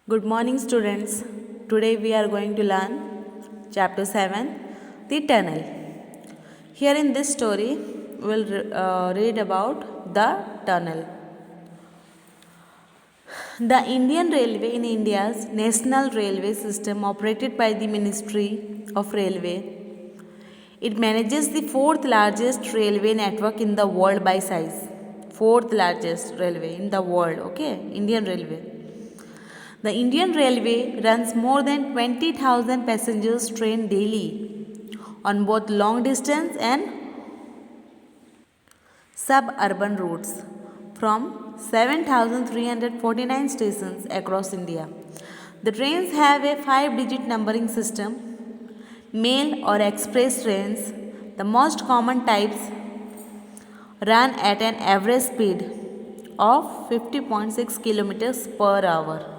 Good morning, students. Today we are going to learn chapter 7, The Tunnel. Here in this story, we will read about the tunnel. The Indian Railway in India's national railway system operated by the Ministry of Railway. It manages the fourth largest railway network in the world by size. Fourth largest railway in the world, okay? Indian Railway. The Indian Railway runs more than 20,000 passengers train daily on both long distance and suburban routes from 7,349 stations across India. The trains have a 5-digit numbering system. Mail or express trains, the most common types, run at an average speed of 50.6 kilometers per hour.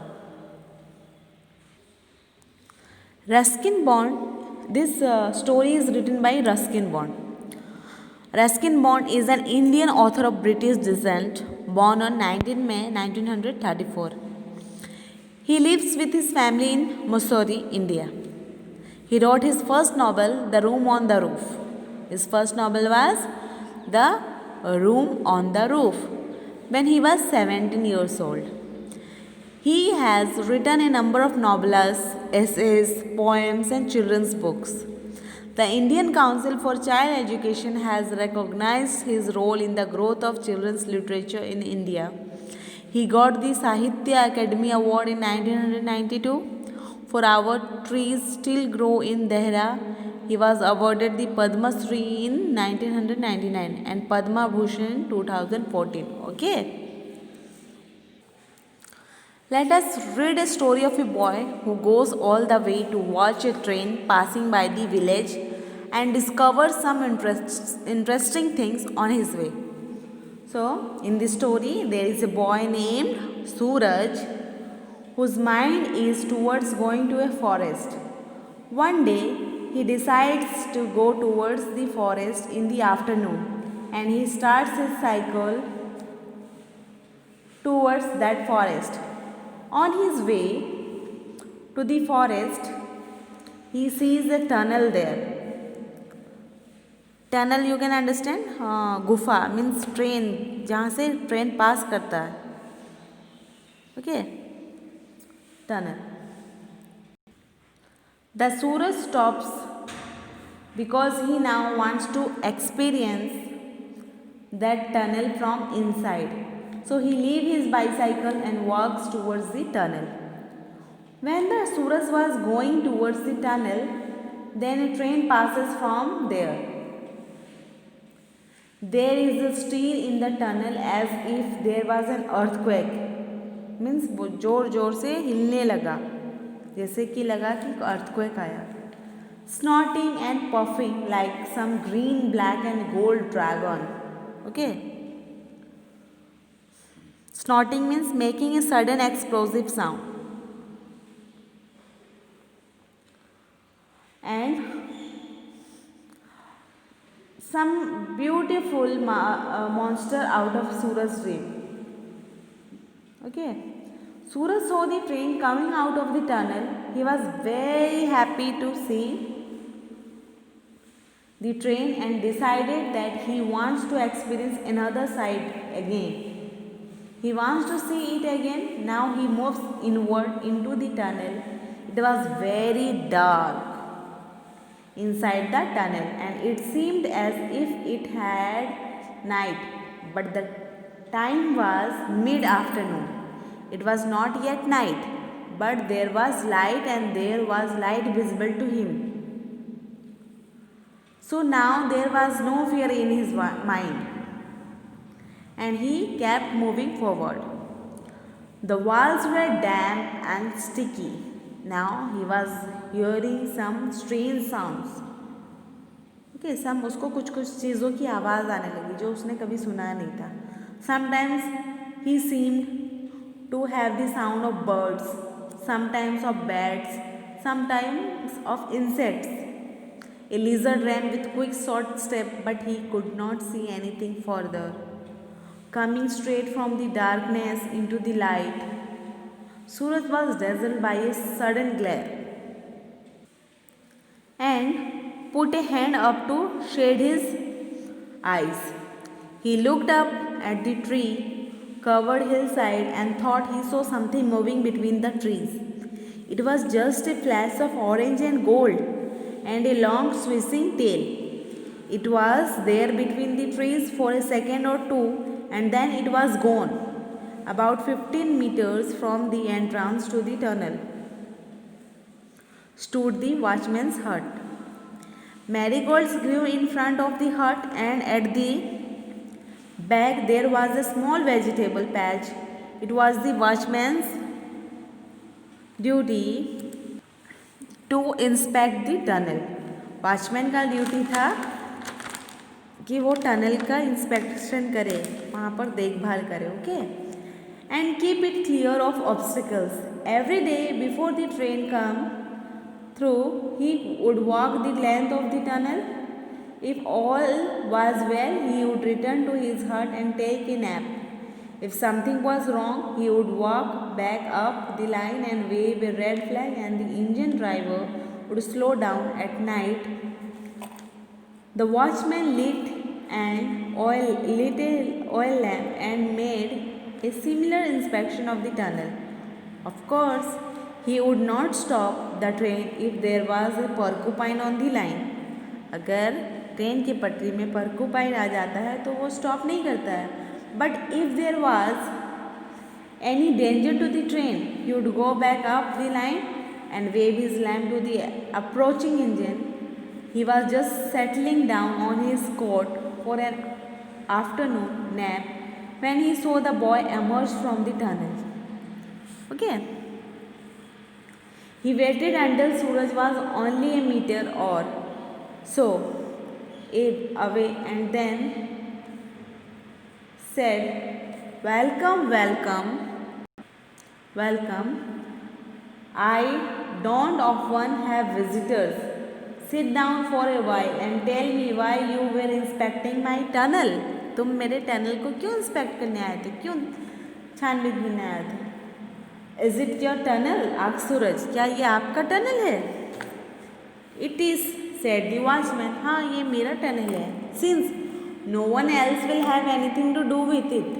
Ruskin Bond, this story is written by Ruskin Bond. Ruskin Bond is an Indian author of British descent, born on 19 May 1934. He lives with his family in Mussoorie, India. He wrote his first novel, The Room on the Roof. His first novel was The Room on the Roof when he was 17 years old. He has written a number of novellas, essays, poems, and children's books. The Indian Council for Child Education has recognized his role in the growth of children's literature in India. He got the Sahitya Academy Award in 1992 for Our Trees Still Grow in Dehra. He was awarded the Padma Shri in 1999 and Padma Bhushan in 2014. Okay. Let us read a story of a boy who goes all the way to watch a train passing by the village and discovers some interesting things on his way. So, in this story, there is a boy named Suraj whose mind is towards going to a forest. One day, he decides to go towards the forest in the afternoon and he starts his cycle towards that forest. On his way to the forest, he sees a tunnel there. Tunnel you can understand? Gufa means train, जहाँ से train pass करता है. Okay? Tunnel. The Suraj stops because he now wants to experience that tunnel from inside. So he leaves his bicycle and walks towards the tunnel. When the Suraj was going towards the tunnel, then a train passes from there. There is a stir in the tunnel as if there was an earthquake. Means जोर जोर से हिलने लगा, जैसे कि लगा कि earthquake आया. Snorting and puffing like some green, black and gold dragon. Okay. Snorting means making a sudden explosive sound. And some beautiful monster out of Suraj's dream. Okay. Suraj saw the train coming out of the tunnel. He was very happy to see the train and decided that he wants to experience another side again. He wants to see it again. Now he moves inward into the tunnel. It was very dark inside the tunnel and it seemed as if it had night, but the time was mid-afternoon. It was not yet night, but there was light and there was light visible to him. So now there was no fear in his mind and he kept moving forward. The walls were damp and sticky. Now he was hearing some strange sounds. Okay, some उसको कुछ चीज़ों की आवाज़ आने लगी जो उसने कभी सुना नहीं था. Sometimes he seemed to have the sound of birds, sometimes of bats, sometimes of insects. A lizard ran with quick short step, but he could not see anything further. Coming straight from the darkness into the light, Suraj was dazzled by a sudden glare and put a hand up to shade his eyes. He looked up at the tree covered hillside and thought he saw something moving between the trees. It was just a flash of orange and gold and a long swishing tail. It was there between the trees for a second or two and then it was gone, about 15 meters from the entrance to the tunnel stood the watchman's hut. Marigolds grew in front of the hut, and at the back there was a small vegetable patch. It was the watchman's duty to inspect the tunnel. Watchman का duty था कि वो tunnel का inspection करे, वहाँ पर देखभाल करे, okay, and keep it clear of obstacles. Every day before the train come through, he would walk the length of the tunnel. If all was well, he would return to his hut and take a nap. If something was wrong, he would walk back up the line and wave a red flag, and the engine driver would slow down. At night, the watchman lit a oil lamp and made a similar inspection of the tunnel. Of course, he would not stop the train if there was a porcupine on the line. अगर train की पटरी में porcupine आ जाता है तो वो stop नहीं करता है. But if there was any danger to the train, he would go back up the line and wave his lamp to the approaching engine. He was just settling down on his cot for an afternoon nap when he saw the boy emerge from the tunnel. Okay. He waited until Suraj was only a meter or so away and then said, "Welcome, welcome, welcome. I don't often have visitors. Sit down for a while and tell me why you were inspecting my tunnel." तुम मेरे tunnel को क्यों inspect करने आए थे, क्यों छानबीन करने आए थे? Is it your tunnel? Asked Suraj. क्या ये आपका टनल है? It is, said the watchman. हाँ, ये मेरा टनल है. Since no one else will have anything to do with it,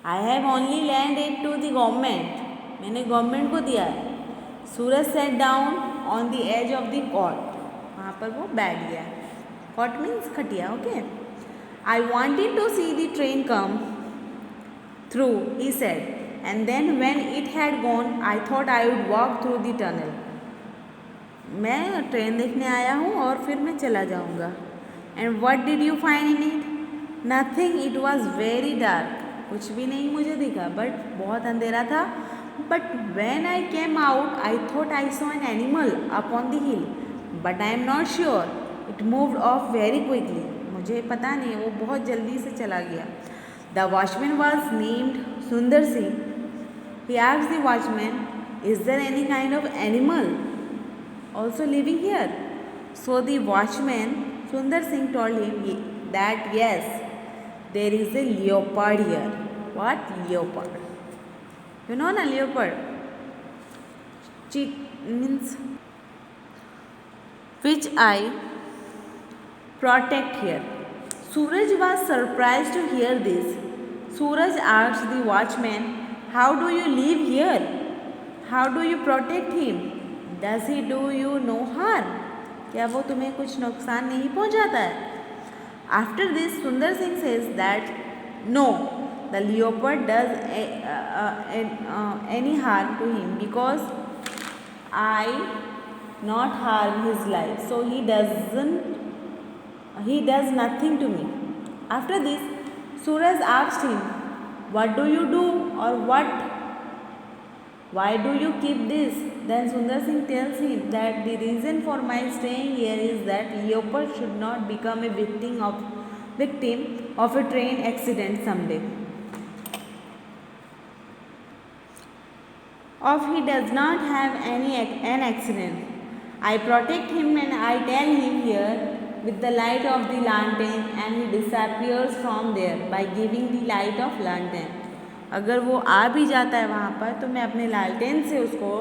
I have only land it to the government. मैंने government को दिया है. Suraj sat down on the edge of the cot. वहाँ पर वो बैठ गया. कॉट मीन्स खटिया, okay. I wanted to see the train come through, he said. And then when it had gone, I thought I would walk through the tunnel. मैं train देखने आया हूँ और फिर मैं चला जाऊँगा. And what did you find in it? Nothing. It was very dark. कुछ भी नहीं मुझे दिखा, but बहुत अंधेरा था. But when I came out, I thought I saw an animal up on the hill. But I am not sure. It moved off very quickly. मुझे पता नहीं, वो बहुत जल्दी से चला गया. The watchman was named Sundar Singh. He asked the watchman, "Is there any kind of animal also living here?" So the watchman Sundar Singh told him that yes, there is a leopard here. What leopard? You know na leopard? Means which I protect here. Suraj was surprised to hear this. Suraj asked the watchman, "How do you live here? How do you protect him? Does he do you no harm?" क्या वो तुम्हें कुछ नुकसान नहीं पहुंचाता है? After this, Sundar Singh says that no, the leopard does any harm to him because I not harm his life, so he does nothing to me. After this, Suraj asked him, "What do you do, or why do you keep this?" Then Sundar Singh tells him that the reason for my staying here is that leopard should not become a victim of a train accident someday. If he does not have an accident, I protect him and I tell him here with the light of the lantern, and he disappears from there by giving the light of lantern. अगर वो आ भी जाता है वहाँ पर तो मैं अपने लालटेन से उसको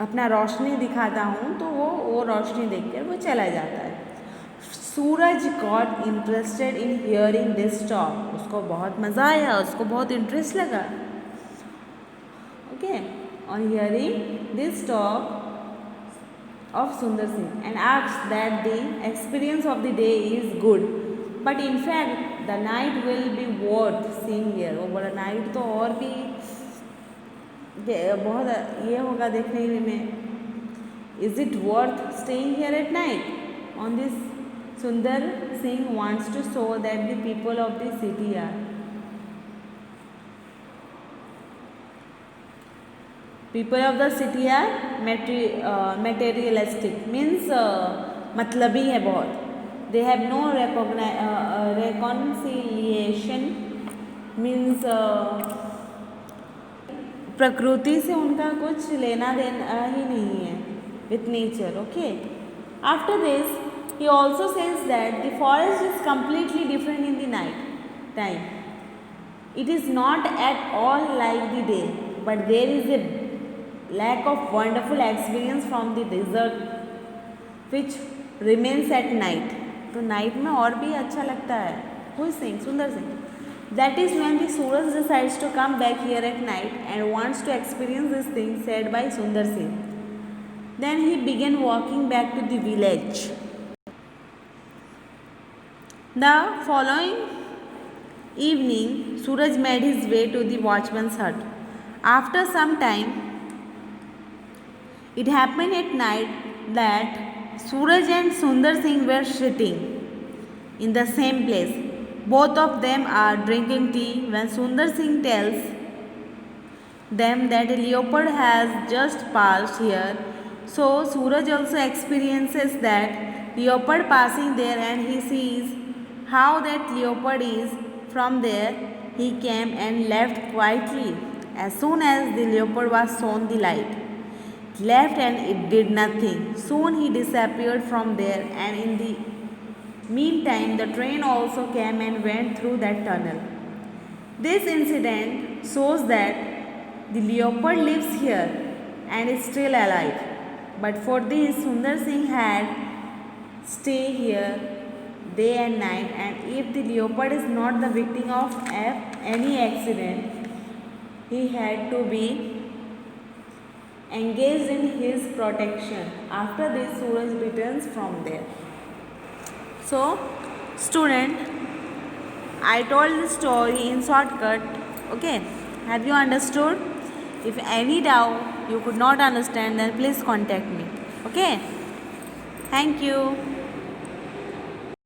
अपना रोशनी दिखाता हूँ तो वो रोशनी देखकर वो चला जाता है। Suraj got interested in hearing this talk, उसको बहुत मज़ा आया, उसको बहुत इंटरेस्ट लगा। Okay, on hearing this talk of Sundar Singh and asks that the experience of the day is good, but in fact the night will be worth seeing here। वो बोला night तो और भी बहुत ये होगा देखने में। Is it worth staying here at night? On this, Sundar Singh wants to show that the people of the city are materialistic, means मतलबी है बहुत। They have no reconciliation, means प्रकृति से उनका कुछ लेना देना ही नहीं है, with nature। Okay, after this he also says that the forest is completely different in the night time। It is not at all like the day, but there is a lack of wonderful experience from the desert which remains at night। तो night में और भी अच्छा लगता है। Who is saying? सुंदर Singh. That is when the Suraj decides to come back here at night and wants to experience this thing said by Sundar Singh। Then he began walking back to the village। The following evening, Suraj made his way to the watchman's hut। After some time, it happened at night that Suraj and Sundar Singh were sitting in the same place। Both of them are drinking tea when Sundar Singh tells them that a leopard has just passed here। So Suraj also experiences that leopard passing there and he sees how that leopard is. From there he came and left quietly as soon as the leopard was shown the light। Left and it did nothing। Soon he disappeared from there, and in the meantime the train also came and went through that tunnel। This incident shows that the leopard lives here and is still alive, but for this Sundar Singh had stay here day and night, and if the leopard is not the victim of any accident, he had to be engaged in his protection। After this Suraj returns from there। So student, I told the story in shortcut। Okay, have you understood? If any doubt you could not understand, then please contact me। Okay, thank you।